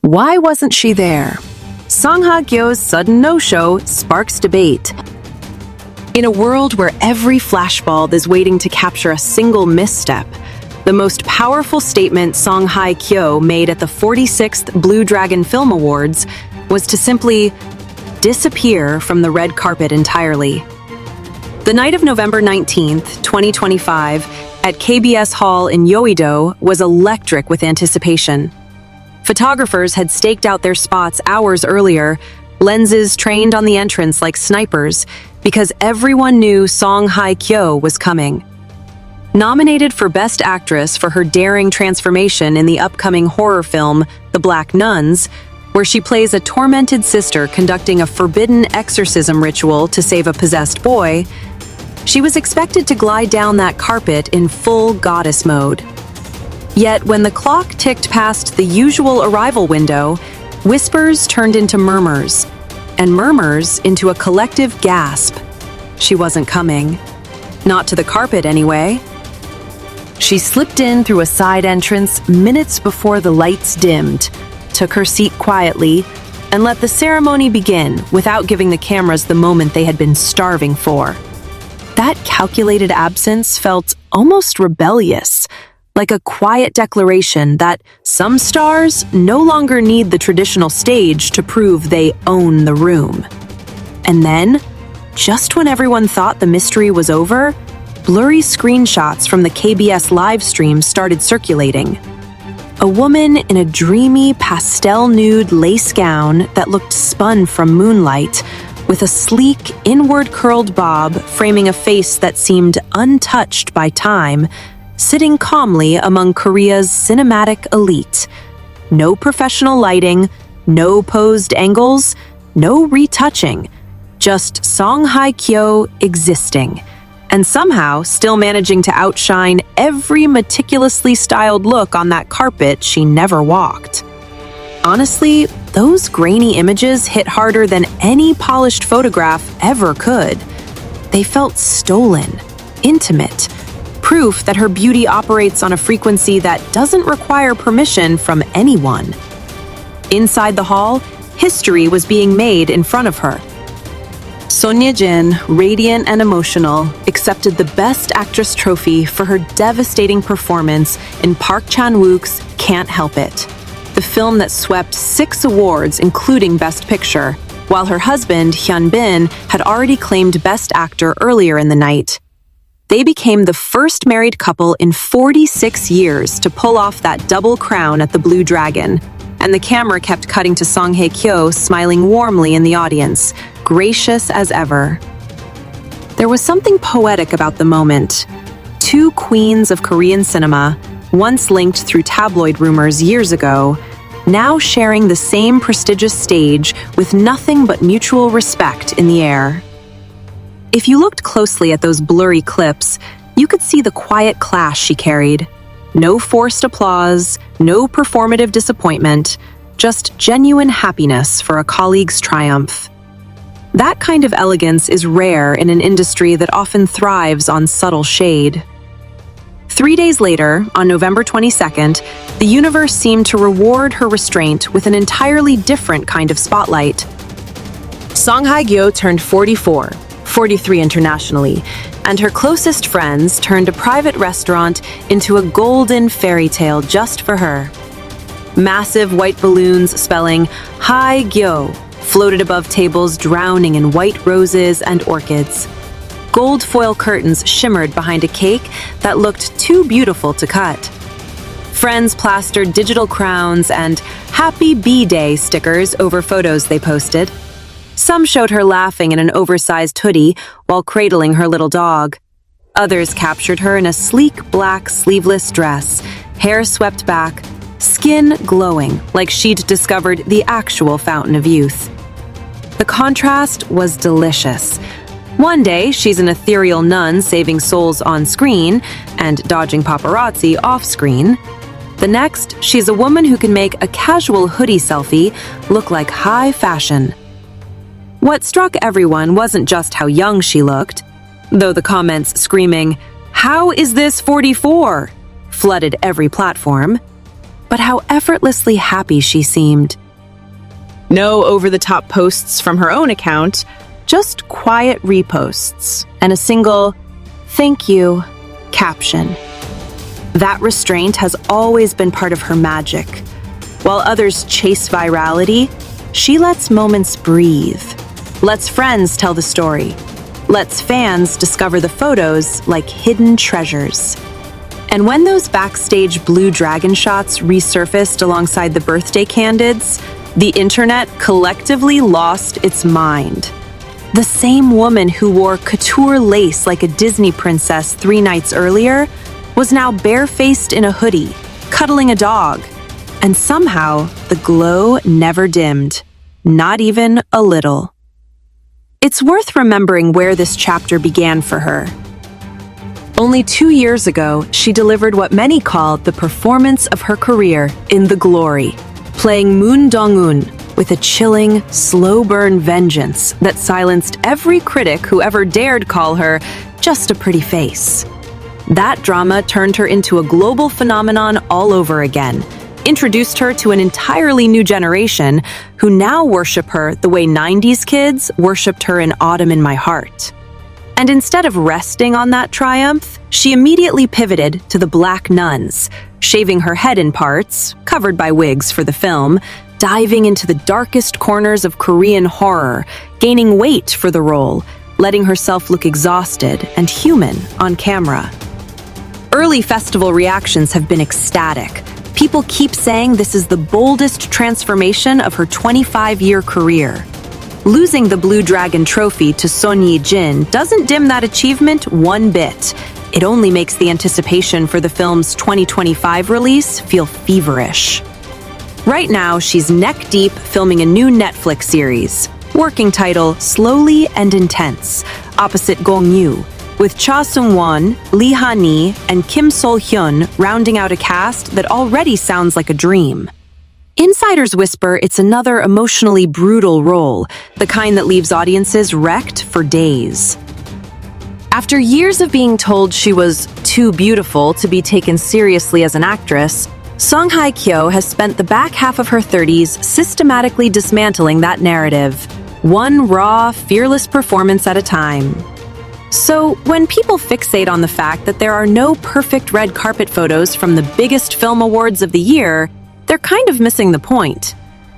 Why wasn't she there? Song Hye-kyo's sudden no-show sparks debate. In a world where every flashbulb is waiting to capture a single misstep, the most powerful statement Song Hye-kyo made at the 46th Blue Dragon Film Awards was to simply disappear from the red carpet entirely. The night of November 19th, 2025, at KBS Hall in Yeouido was electric with anticipation. Photographers had staked out their spots hours earlier, lenses trained on the entrance like snipers, because everyone knew Song Hye-kyo was coming. Nominated for Best Actress for her daring transformation in the upcoming horror film The Black Nuns, where she plays a tormented sister conducting a forbidden exorcism ritual to save a possessed boy, she was expected to glide down that carpet in full goddess mode. Yet when the clock ticked past the usual arrival window, whispers turned into murmurs, and murmurs into a collective gasp. She wasn't coming. Not to the carpet, anyway. She slipped in through a side entrance minutes before the lights dimmed, took her seat quietly, and let the ceremony begin without giving the cameras the moment they had been starving for. That calculated absence felt almost rebellious, like a quiet declaration that some stars no longer need the traditional stage to prove they own the room. And then, just when everyone thought the mystery was over, blurry screenshots from the KBS livestream started circulating. A woman in a dreamy pastel nude lace gown that looked spun from moonlight, with a sleek, inward-curled bob framing a face that seemed untouched by time, sitting calmly among Korea's cinematic elite. No professional lighting, no posed angles, no retouching, just Song Hye-kyo existing, and somehow still managing to outshine every meticulously styled look on that carpet she never walked. Honestly, those grainy images hit harder than any polished photograph ever could. They felt stolen, intimate, proof that her beauty operates on a frequency that doesn't require permission from anyone. Inside the hall, history was being made in front of her. Son Ye-jin, radiant and emotional, accepted the Best Actress trophy for her devastating performance in Park Chan-wook's Can't Help It, the film that swept 6 awards including Best Picture, while her husband, Hyun-bin, had already claimed Best Actor earlier in the night. They became the first married couple in 46 years to pull off that double crown at the Blue Dragon, and the camera kept cutting to Song Hye-kyo smiling warmly in the audience, gracious as ever. There was something poetic about the moment. 2 queens of Korean cinema, once linked through tabloid rumors years ago, now sharing the same prestigious stage with nothing but mutual respect in the air. If you looked closely at those blurry clips, you could see the quiet class she carried. No forced applause, no performative disappointment, just genuine happiness for a colleague's triumph. That kind of elegance is rare in an industry that often thrives on subtle shade. 3 days later, on November 22nd, the universe seemed to reward her restraint with an entirely different kind of spotlight. Song Hye-kyo turned 44, 43 internationally, and her closest friends turned a private restaurant into a golden fairy tale just for her. Massive white balloons spelling Hye-kyo floated above tables drowning in white roses and orchids. Gold foil curtains shimmered behind a cake that looked too beautiful to cut. Friends plastered digital crowns and Happy B-Day stickers over photos they posted. Some showed her laughing in an oversized hoodie while cradling her little dog. Others captured her in a sleek black sleeveless dress, hair swept back, skin glowing like she'd discovered the actual fountain of youth. The contrast was delicious. One day, she's an ethereal nun saving souls on screen and dodging paparazzi off screen. The next, she's a woman who can make a casual hoodie selfie look like high fashion. What struck everyone wasn't just how young she looked, though the comments screaming, "How is this 44?" flooded every platform, but how effortlessly happy she seemed. No over-the-top posts from her own account, just quiet reposts and a single "thank you" caption. That restraint has always been part of her magic. While others chase virality, she lets moments breathe, lets friends tell the story, lets fans discover the photos like hidden treasures. And when those backstage blue dragon shots resurfaced alongside the birthday candids, the internet collectively lost its mind. The same woman who wore couture lace like a Disney princess 3 nights earlier was now barefaced in a hoodie, cuddling a dog. And somehow, the glow never dimmed, not even a little. It's worth remembering where this chapter began for her. Only 2 years ago, she delivered what many called the performance of her career in The Glory, playing Moon Dong-un with a chilling, slow-burn vengeance that silenced every critic who ever dared call her just a pretty face. That drama turned her into a global phenomenon all over again, introduced her to an entirely new generation who now worship her the way 90s kids worshipped her in Autumn in My Heart. And instead of resting on that triumph, she immediately pivoted to the Black Nuns, shaving her head in parts, covered by wigs for the film, diving into the darkest corners of Korean horror, gaining weight for the role, letting herself look exhausted and human on camera. Early festival reactions have been ecstatic. People keep saying this is the boldest transformation of her 25-year career. Losing the Blue Dragon trophy to Song Hye-kyo doesn't dim that achievement one bit. It only makes the anticipation for the film's 2025 release feel feverish. Right now, she's neck-deep filming a new Netflix series, working title Slowly and Intense, opposite Gong-yoo, with Cha Sung-won, Lee Ha-ni, and Kim Sol-hyun rounding out a cast that already sounds like a dream. Insiders whisper it's another emotionally brutal role, the kind that leaves audiences wrecked for days. After years of being told she was too beautiful to be taken seriously as an actress, Song Hye-kyo has spent the back half of her 30s systematically dismantling that narrative, one raw, fearless performance at a time. So, when people fixate on the fact that there are no perfect red carpet photos from the biggest film awards of the year, they're kind of missing the point.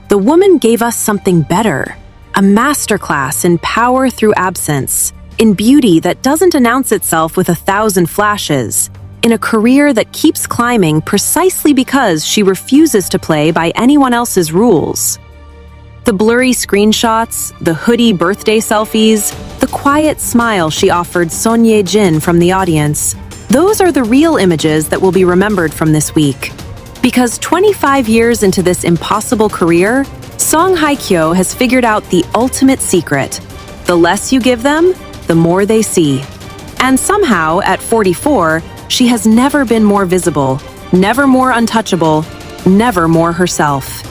The woman gave us something better, a masterclass in power through absence, in beauty that doesn't announce itself with 1,000 flashes, in a career that keeps climbing precisely because she refuses to play by anyone else's rules. The blurry screenshots, the hoodie birthday selfies, the quiet smile she offered Son Ye-jin from the audience, those are the real images that will be remembered from this week. Because 25 years into this impossible career, Song Hye-kyo has figured out the ultimate secret. The less you give them, the more they see. And somehow, at 44, she has never been more visible, never more untouchable, never more herself.